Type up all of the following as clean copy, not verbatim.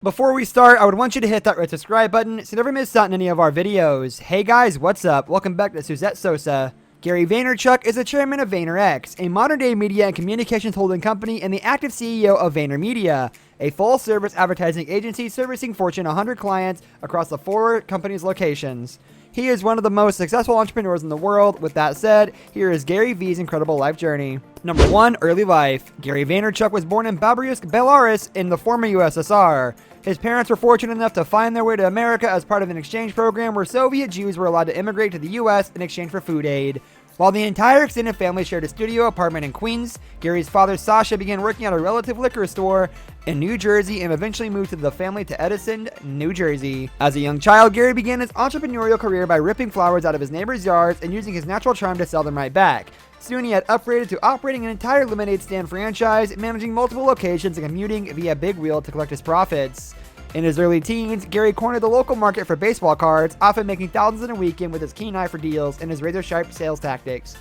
Before we start, I would want you to hit that red subscribe button so you never miss out on any of our videos. Hey guys, what's up? Welcome back to Suzette Sosa. Gary Vaynerchuk is the chairman of VaynerX, a modern-day media and communications holding company and the active CEO of VaynerMedia, a full-service advertising agency servicing Fortune 100 clients across the four company's locations. He is one of the most successful entrepreneurs in the world. With that said, here is Gary V's incredible life journey. Number 1. Early life. Gary Vaynerchuk was born in Babruysk, Belarus in the former USSR. His parents were fortunate enough to find their way to America as part of an exchange program where Soviet Jews were allowed to immigrate to the US in exchange for food aid. While the entire extended family shared a studio apartment in Queens, Gary's father Sasha began working at a relative liquor store in New Jersey and eventually moved to the family to Edison, New Jersey. As a young child, Gary began his entrepreneurial career by ripping flowers out of his neighbors' yards and using his natural charm to sell them right back. Soon he had upgraded to operating an entire lemonade stand franchise, managing multiple locations and commuting via Big Wheel to collect his profits. In his early teens, Gary cornered the local market for baseball cards, often making thousands in a weekend with his keen eye for deals and his razor-sharp sales tactics.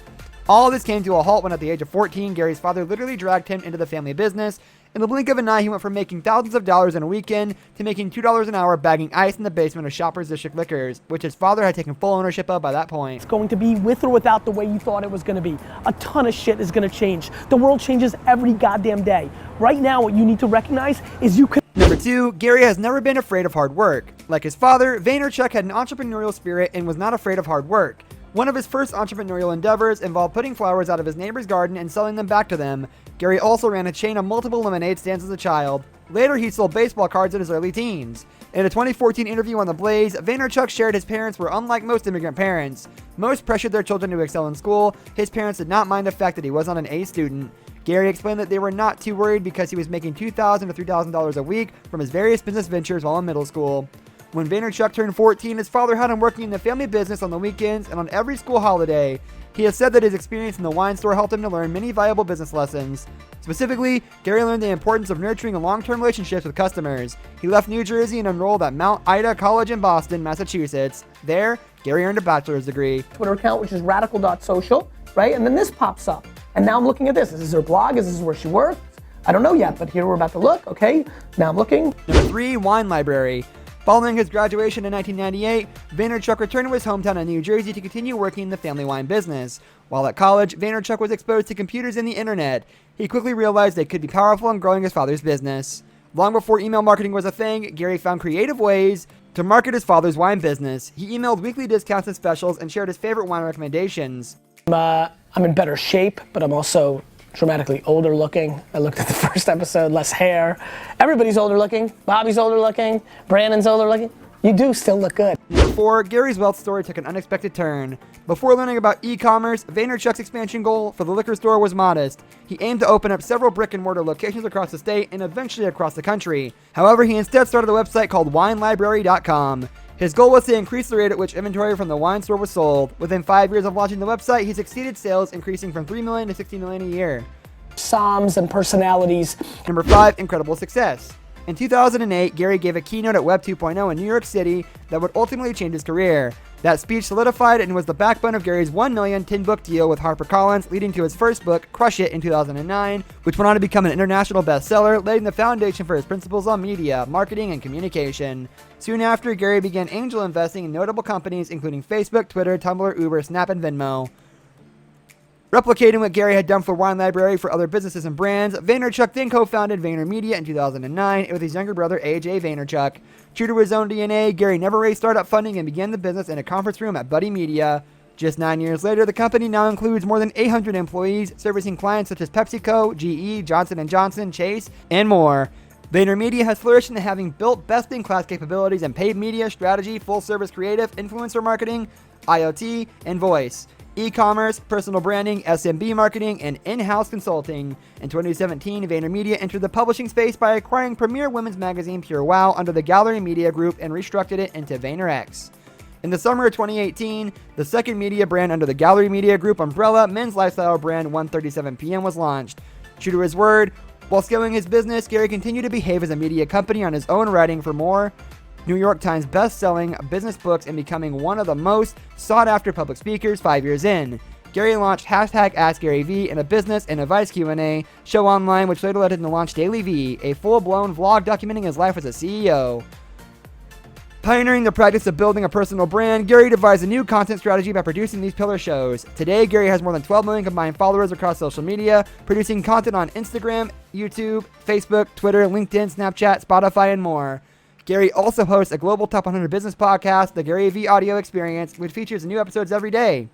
All this came to a halt when at the age of 14, Gary's father literally dragged him into the family business. In the blink of an eye, he went from making thousands of dollars in a weekend to making $2 an hour bagging ice in the basement of Shoppers District Liquors, which his father had taken full ownership of by that point. It's going to be with or without the way you thought it was going to be. A ton of shit is going to change. The world changes every goddamn day. Right now, what you need to recognize is you can. Number 2, Gary has never been afraid of hard work. Like his father, Vaynerchuk had an entrepreneurial spirit and was not afraid of hard work. One of his first entrepreneurial endeavors involved putting flowers out of his neighbor's garden and selling them back to them. Gary also ran a chain of multiple lemonade stands as a child. Later, he sold baseball cards in his early teens. In a 2014 interview on The Blaze, Vaynerchuk shared his parents were unlike most immigrant parents. Most pressured their children to excel in school. His parents did not mind the fact that he was not an A student. Gary explained that they were not too worried because he was making $2,000 to $3,000 a week from his various business ventures while in middle school. When Vaynerchuk turned 14, his father had him working in the family business on the weekends and on every school holiday. He has said that his experience in the wine store helped him to learn many valuable business lessons. Specifically, Gary learned the importance of nurturing long-term relationships with customers. He left New Jersey and enrolled at Mount Ida College in Boston, Massachusetts. There, Gary earned a bachelor's degree. Twitter account, which is radical.social, right? And then this pops up. And now I'm looking at this. Is this her blog? Is this where she works? I don't know yet, but here we're about to look, okay? Now I'm looking. Number 3, wine library. Following his graduation in 1998, Vaynerchuk returned to his hometown in New Jersey to continue working in the family wine business. While at college, Vaynerchuk was exposed to computers and the internet. He quickly realized they could be powerful in growing his father's business. Long before email marketing was a thing, Gary found creative ways to market his father's wine business. He emailed weekly discounts and specials and shared his favorite wine recommendations. I'm in better shape, but I'm also dramatically older looking. I looked at the first episode, less hair. Everybody's older looking. Bobby's older looking. Brandon's older looking. You do still look good. Number 4, Gary's wealth story took an unexpected turn. Before learning about e-commerce, Vaynerchuk's expansion goal for the liquor store was modest. He aimed to open up several brick-and-mortar locations across the state and eventually across the country. However, he instead started a website called WineLibrary.com. His goal was to increase the rate at which inventory from the wine store was sold. Within 5 years of launching the website, he succeeded sales increasing from $3 million to $60 million a year. Psalms and personalities. Number 5, incredible success. In 2008, Gary gave a keynote at Web 2.0 in New York City that would ultimately change his career. That speech solidified and was the backbone of Gary's $1 million 10-book deal with HarperCollins, leading to his first book, Crush It, in 2009, which went on to become an international bestseller, laying the foundation for his principles on media, marketing, and communication. Soon after, Gary began angel investing in notable companies including Facebook, Twitter, Tumblr, Uber, Snap, and Venmo. Replicating what Gary had done for Wine Library for other businesses and brands, Vaynerchuk then co-founded VaynerMedia in 2009 with his younger brother AJ Vaynerchuk. True to his own DNA, Gary never raised startup funding and began the business in a conference room at Buddy Media. Just 9 years later, the company now includes more than 800 employees, servicing clients such as PepsiCo, GE, Johnson & Johnson, Chase, and more. VaynerMedia has flourished into having built best-in-class capabilities in paid media, strategy, full-service creative, influencer marketing, IoT, and voice, e-commerce, personal branding, SMB marketing, and in-house consulting. In 2017, VaynerMedia entered the publishing space by acquiring premier women's magazine Pure Wow under the Gallery Media Group and restructured it into VaynerX. In the summer of 2018, the second media brand under the Gallery Media Group umbrella, men's lifestyle brand 137PM, was launched. True to his word, while scaling his business, Gary continued to behave as a media company on his own, writing for more New York Times best-selling business books and becoming one of the most sought-after public speakers 5 years in. Gary launched hashtag AskGaryVee and a business and advice Q&A show online, which later led him to launch Daily V, a full-blown vlog documenting his life as a CEO. Pioneering the practice of building a personal brand, Gary devised a new content strategy by producing these pillar shows. Today, Gary has more than 12 million combined followers across social media, producing content on Instagram, YouTube, Facebook, Twitter, LinkedIn, Snapchat, Spotify, and more. Gary also hosts a global top 100 business podcast, the Gary V Audio Experience, which features new episodes every day.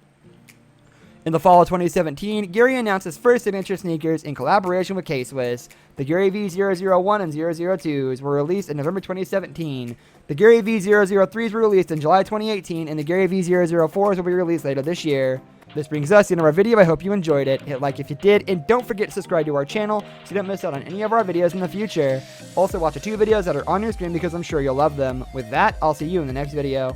In the fall of 2017, Gary announced his first signature sneakers in collaboration with K-Swiss. The Gary V 001 and 002s were released in November 2017. The Gary V 003s were released in July 2018, and the Gary V 004s will be released later this year. This brings us to the end of our video. I hope you enjoyed it. Hit like if you did, and don't forget to subscribe to our channel so you don't miss out on any of our videos in the future. Also, watch the 2 videos that are on your screen because I'm sure you'll love them. With that, I'll see you in the next video.